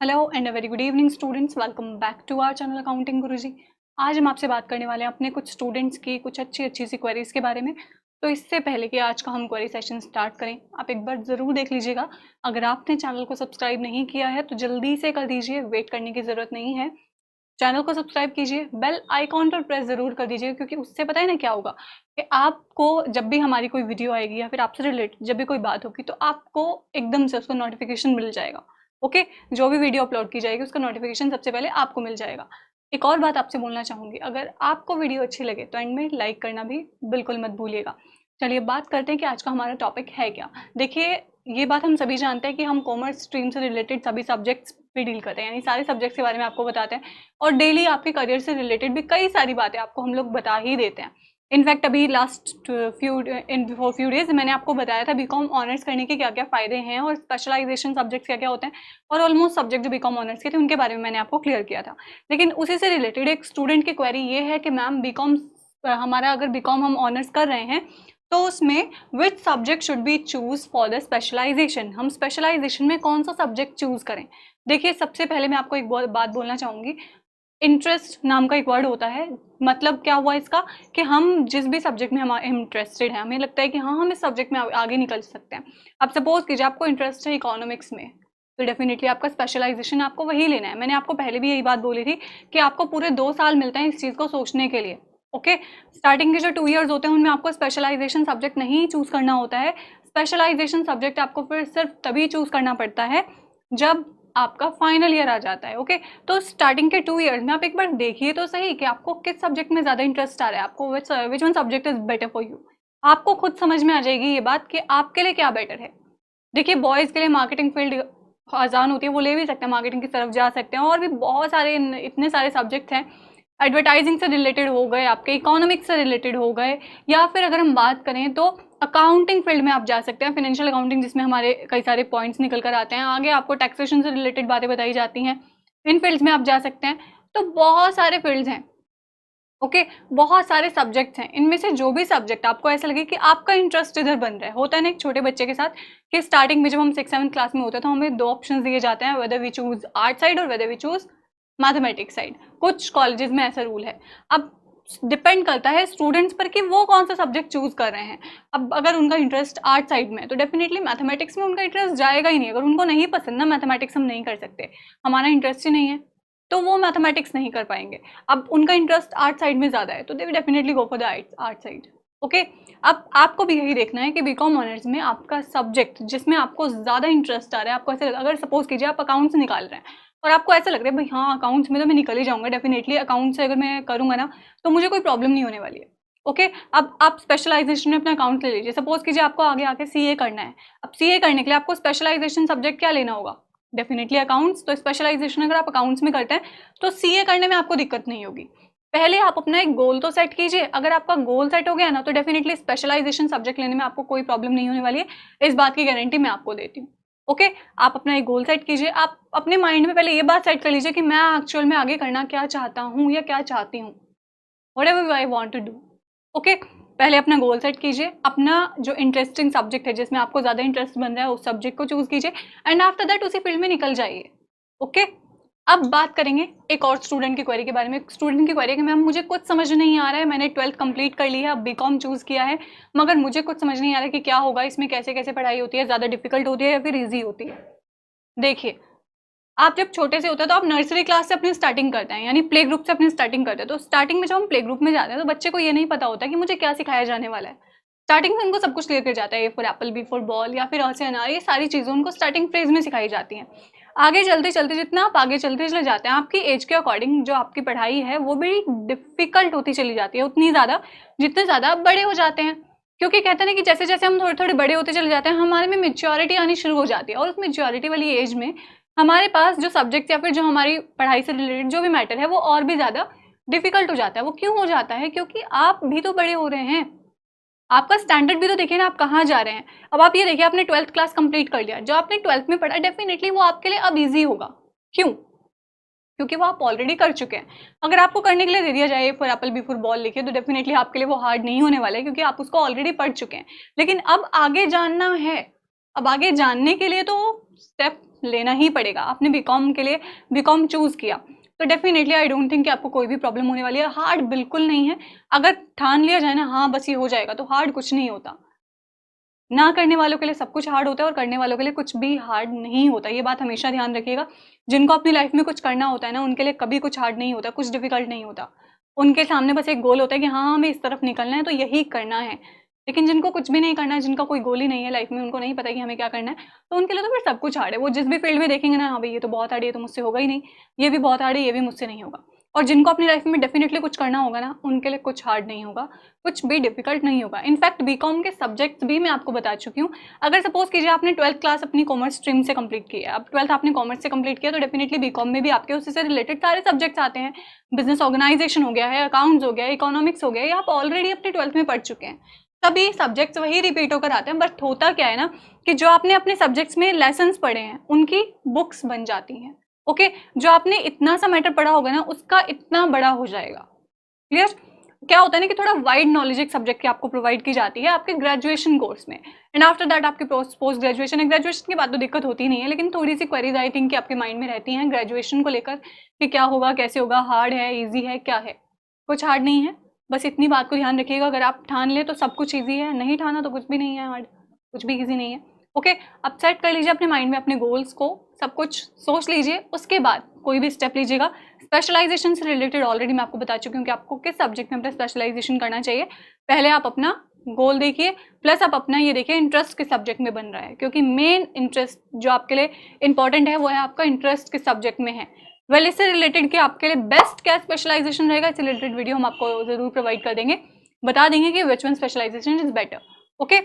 Hello and a very good evening students, welcome back to our channel accounting Guruji. आज हम आपसे बात करने वाले हैं अपने कुछ स्टूडेंट्स की कुछ अच्छी अच्छी सी क्वेरीज के बारे में। तो इससे पहले कि आज का हम क्वेरी सेशन स्टार्ट करें, आप एक बार ज़रूर देख लीजिएगा। अगर आपने चैनल को सब्सक्राइब नहीं किया है तो जल्दी से कर दीजिए, वेट करने की ज़रूरत नहीं है। चैनल को सब्सक्राइब कीजिए, बेल आइकॉन पर प्रेस ज़रूर कर दीजिए, क्योंकि उससे पता है ना क्या होगा कि आपको जब भी हमारी कोई वीडियो आएगी या फिर आपसे रिलेटेड जब भी कोई बात होगी तो आपको एकदम से उसका नोटिफिकेशन मिल जाएगा। ओके, जो भी वीडियो अपलोड की जाएगी उसका नोटिफिकेशन सबसे पहले आपको मिल जाएगा। एक और बात आपसे बोलना चाहूँगी, अगर आपको वीडियो अच्छी लगे तो एंड में लाइक करना भी बिल्कुल मत भूलिएगा। चलिए बात करते हैं कि आज का हमारा टॉपिक है क्या। देखिए, ये बात हम सभी जानते हैं कि हम कॉमर्स स्ट्रीम से रिलेटेड सभी सब्जेक्ट्स पे डील करते हैं, यानी सारे सब्जेक्ट्स के बारे में आपको बताते हैं। और डेली आपके करियर से रिलेटेड भी कई सारी बातें आपको हम लोग बता ही देते हैं। इनफैक्ट अभी लास्ट फ्यू डेज मैंने आपको बताया था बीकॉम ऑनर्स करने के क्या क्या फ़ायदे हैं और स्पेशलाइजेशन सब्जेक्ट्स क्या क्या होते हैं, और ऑलमोस्ट सब्जेक्ट जो बीकॉम ऑनर्स के थे उनके बारे में मैंने आपको क्लियर किया था। लेकिन उसी से रिलेटेड एक स्टूडेंट की क्वेरी ये है कि मैम बीकॉम हमारा अगर बीकॉम हम ऑनर्स कर रहे हैं तो उसमें which subject should be choose for the specialization, हम स्पेशलाइजेशन में कौन सा सब्जेक्ट चूज करें। देखिए, सबसे पहले मैं आपको एक बात बोलना चाहूँगी। इंटरेस्ट नाम का एक वर्ड होता है, मतलब क्या हुआ इसका कि हम जिस भी सब्जेक्ट में हम इंटरेस्टेड हैं, हमें लगता है कि हाँ हम इस सब्जेक्ट में आगे निकल सकते हैं। अब सपोज कीजिए आपको इंटरेस्ट है इकोनॉमिक्स में, तो डेफिनेटली आपका स्पेशलाइजेशन आपको वही लेना है। मैंने आपको पहले भी यही बात बोली थी कि आपको पूरे 2 साल मिलते हैं इस चीज़ को सोचने के लिए। ओके, स्टार्टिंग के जो 2 ईयर्स होते हैं उनमें आपको स्पेशलाइजेशन सब्जेक्ट नहीं चूज करना होता है। स्पेशलाइजेशन सब्जेक्ट आपको फिर सिर्फ तभी चूज करना पड़ता है जब आपका फाइनल ईयर आ जाता है। ओके, तो स्टार्टिंग के 2 ईयर्स में आप एक बार देखिए तो सही कि आपको किस सब्जेक्ट में ज़्यादा इंटरेस्ट आ रहा है, आपको which one subject is better for you. आपको खुद समझ में आ जाएगी ये बात कि आपके लिए क्या बेटर है। देखिए, बॉयज़ के लिए मार्केटिंग फील्ड आसान होती है, वो ले भी सकते हैं, मार्केटिंग की तरफ जा सकते हैं, और भी बहुत सारे इतने सारे सब्जेक्ट हैं। एडवर्टाइजिंग से रिलेटेड हो गए, आपके इकोनॉमिक्स से रिलेटेड हो गए, या फिर अगर हम बात करें तो अकाउंटिंग फील्ड में आप जा सकते हैं, फाइनेंशियल अकाउंटिंग जिसमें हमारे कई सारे पॉइंट्स निकल कर आते हैं। आगे आपको टैक्सेशन से रिलेटेड बातें बताई जाती हैं, इन फील्ड्स में आप जा सकते हैं। तो बहुत सारे फील्ड्स हैं। ओके, बहुत सारे सब्जेक्ट्स हैं, इनमें से जो भी सब्जेक्ट आपको ऐसा लगे कि आपका इंटरेस्ट इधर बन रहा है। होता है ना एक छोटे बच्चे के साथ कि स्टार्टिंग में जब हम 6-7 क्लास में होते हैं तो हमें 2 ऑप्शंस दिए जाते हैं, whether we choose art side और whether we choose mathematics side. कुछ कॉलेजेस में ऐसा रूल है। अब डिपेंड करता है स्टूडेंट्स पर कि वो कौन सा सब्जेक्ट चूज कर रहे हैं। अब अगर उनका इंटरेस्ट आर्ट साइड में है तो डेफिनेटली मैथमेटिक्स में उनका इंटरेस्ट जाएगा ही नहीं। अगर उनको नहीं पसंद ना मैथमेटिक्स, हम नहीं कर सकते, हमारा इंटरेस्ट ही नहीं है, तो वो मैथमेटिक्स नहीं कर पाएंगे। अब उनका इंटरेस्ट आर्ट साइड में ज़्यादा है तो they will definitely go for the art side. Okay, अब आपको भी यही देखना है कि बीकॉम ऑनर्स में आपका सब्जेक्ट जिसमें आपको ज़्यादा इंटरेस्ट आ रहा है, आपको ऐसे अगर सपोज कीजिए आप अकाउंट्स निकाल रहे हैं और आपको ऐसा लग रहा है भाई हाँ अकाउंट्स में तो मैं निकल ही जाऊंगा, डेफिनेटली अकाउंट्स से अगर मैं करूंगा ना तो मुझे कोई प्रॉब्लम नहीं होने वाली है। ओके, अब आप स्पेशलाइजेशन में अपना अकाउंट ले लीजिए। सपोज कीजिए आपको आगे आके सीए करना है। अब सीए करने के लिए आपको स्पेशलाइजेशन सब्जेक्ट क्या लेना होगा? Definitely accounts. तो स्पेशलाइजेशन अगर आप अकाउंट्स में करते हैं तो सीए करने में आपको दिक्कत नहीं होगी। पहले आप अपना एक गोल तो सेट कीजिए। अगर आपका गोल सेट हो गया ना तो डेफिनेटली स्पेशलाइजेशन सब्जेक्ट लेने में आपको कोई प्रॉब्लम नहीं होने वाली है, इस बात की गारंटी मैं आपको देती हूँ। ओके, आप अपना एक गोल सेट कीजिए। आप अपने माइंड में पहले ये बात सेट कर लीजिए कि मैं एक्चुअल में आगे करना क्या चाहता हूँ या क्या चाहती हूँ, whatever I want to do. Okay, पहले अपना गोल सेट कीजिए, अपना जो इंटरेस्टिंग सब्जेक्ट है जिसमें आपको ज़्यादा इंटरेस्ट बन रहा है उस सब्जेक्ट को चूज कीजिए एंड आफ्टर दैट उसी फील्ड में निकल जाइए। ओके, अब बात करेंगे एक और स्टूडेंट की क्वेरी के बारे में। स्टूडेंट की क्वेरी है कि मैम मुझे कुछ समझ नहीं आ रहा है, मैंने 12th कंप्लीट कर ली है, अब बीकॉम चूज किया है, मगर मुझे कुछ समझ नहीं आ रहा है कि क्या होगा इसमें, कैसे कैसे पढ़ाई होती है, ज़्यादा डिफिकल्ट होती है या फिर ईजी होती है। देखिए, आप जब छोटे से होते हैं तो आप नर्सरी क्लास से अपनी स्टार्टिंग करते हैं, यानी प्ले ग्रुप से अपनी स्टार्टिंग करते हैं। तो स्टार्टिंग में जब हम प्ले ग्रुप में जाते हैं तो बच्चे को ये नहीं पता होता कि मुझे क्या सिखाया जाने वाला है। स्टार्टिंग में उनको सब कुछ लेकर जाता है, A for apple, B for ball या फिर अ से अनार, ये सारी चीज़ें उनको स्टार्टिंग फेज में सिखाई जाती हैं। आगे चलते चलते जितना आप आगे चलते चले जाते हैं आपकी एज के अकॉर्डिंग जो आपकी पढ़ाई है वो भी डिफिकल्ट होती चली जाती है, उतनी ज़्यादा जितने ज़्यादा आप बड़े हो जाते हैं। क्योंकि कहते हैं ना कि जैसे जैसे हम थोड़े थोड़े बड़े होते चले जाते हैं हमारे में मेच्योरिटी आनी शुरू हो जाती है, और उस मेच्योरिटी वाली एज में हमारे पास जो सब्जेक्ट या फिर जो हमारी पढ़ाई से रिलेटेड जो भी मैटर है वो और भी ज़्यादा डिफिकल्ट हो जाता है। वो क्यों हो जाता है? क्योंकि आप भी तो बड़े हो रहे हैं, आपका स्टैंडर्ड भी तो देखिए ना, आप कहाँ जा रहे हैं। अब आप ये देखिए, आपने 12th क्लास कंप्लीट कर लिया, जो आपने 12th में पढ़ा डेफिनेटली वो आपके लिए अब ईजी होगा। क्यों? क्योंकि वो आप ऑलरेडी कर चुके हैं। अगर आपको करने के लिए दे दिया जाए for apple B for ball लिखिए, तो डेफिनेटली आपके लिए वो हार्ड नहीं होने वाला है, क्योंकि आप उसको ऑलरेडी पढ़ चुके हैं। लेकिन अब आगे जानना है, अब आगे जानने के लिए तो स्टेप लेना ही पड़ेगा। आपने बीकॉम के लिए बीकॉम चूज किया तो डेफिनेटली आई डोंट थिंक कि आपको कोई भी प्रॉब्लम होने वाली है। हार्ड बिल्कुल नहीं है। अगर ठान लिया जाए ना हाँ बस ये हो जाएगा, तो हार्ड कुछ नहीं होता। ना करने वालों के लिए सब कुछ हार्ड होता है और करने वालों के लिए कुछ भी हार्ड नहीं होता। ये बात हमेशा ध्यान रखिएगा। जिनको अपनी लाइफ में कुछ करना होता है ना, उनके लिए कभी कुछ हार्ड नहीं होता, कुछ डिफिकल्ट नहीं होता। उनके सामने बस एक गोल होता है कि हाँ हमें इस तरफ निकलना है तो यही करना है। लेकिन जिनको कुछ भी नहीं करना है, जिनका कोई गोल ही नहीं है लाइफ में, उनको नहीं पता कि हमें क्या करना है, तो उनके लिए तो फिर सब कुछ हार्ड है। वो जिस भी फील्ड में देखेंगे ना, हाँ भाई ये तो बहुत हार्ड है, ये तो मुझसे होगा ही नहीं, ये भी बहुत हार्ड है, ये भी मुझसे नहीं होगा। और जिनको अपनी लाइफ में डेफिनेटली कुछ करना होगा ना, उनके लिए कुछ हार्ड नहीं होगा, कुछ भी डिफिकल्ट नहीं होगा। इनफैक्ट बीकॉम के सब्जेक्ट्स भी मैं आपको बता चुकी हूँ। अगर सपोज कीजिए आपने 12th क्लास अपनी कॉमर्स स्ट्रीम से कंप्लीट की है, अब 12th आपने कॉमर्स से कंप्लीट किया, तो डेफिनेटली बीकॉम में भी आपके उससे से रिलेटेड सारे सब्जेक्ट्स आते हैं। बिजनेस ऑर्गेनाइजेशन हो गया है, अकाउंट्स हो गया, इकोनॉमिक्स हो गया, ये आप ऑलरेडी अपने 12th में पढ़ चुके हैं। तभी सब्जेक्ट्स वही रिपीट होकर आते हैं। बट होता क्या है ना कि जो आपने अपने सब्जेक्ट्स में लेसन्स पढ़े हैं उनकी बुक्स बन जाती हैं। ओके, जो आपने इतना सा मैटर पढ़ा होगा ना, उसका इतना बड़ा हो जाएगा। क्लियर? क्या होता है ना कि थोड़ा वाइड नॉलेज एक सब्जेक्ट की आपको प्रोवाइड की जाती है आपके ग्रेजुएशन कोर्स में, एंड आफ्टर दैट आपकी पोस्ट ग्रेजुएशन है। ग्रेजुएशन के बाद तो दिक्कत होती नहीं है, लेकिन थोड़ी सी क्वेरीज आई थिंक कि आपके माइंड में रहती हैं ग्रेजुएशन को लेकर कि क्या होगा, कैसे होगा, हार्ड है, ईजी है, क्या है। कुछ हार्ड नहीं है, बस इतनी बात को ध्यान रखिएगा। अगर आप ठान ले तो सब कुछ ईजी है, नहीं ठाना तो कुछ भी नहीं है हार्ड, कुछ भी ईजी नहीं है। ओके, अब सेट कर लीजिए अपने माइंड में अपने गोल्स को, सब कुछ सोच लीजिए, उसके बाद कोई भी स्टेप लीजिएगा। स्पेशलाइजेशन से रिलेटेड ऑलरेडी मैं आपको बता चुकी हूँ कि आपको किस सब्जेक्ट में अपना स्पेशलाइजेशन करना चाहिए। पहले आप अपना गोल देखिए, प्लस आप अपना ये देखिए इंटरेस्ट किस सब्जेक्ट में बन रहा है, क्योंकि मेन इंटरेस्ट जो आपके लिए इंपॉर्टेंट है वो है आपका इंटरेस्ट किस सब्जेक्ट में है। वेल इससे रिलेटेड कि आपके लिए बेस्ट क्या स्पेशलाइजेशन रहेगा, इससे रिलेटेड वीडियो हम आपको जरूर प्रोवाइड कर देंगे, बता देंगे कि which one specialization is better. Okay,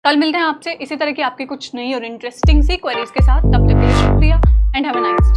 कल मिलते हैं आपसे इसी तरह की आपकी कुछ नई और इंटरेस्टिंग सी क्वेरीज के साथ। तब तक के लिए शुक्रिया एंड हैव अ नाइस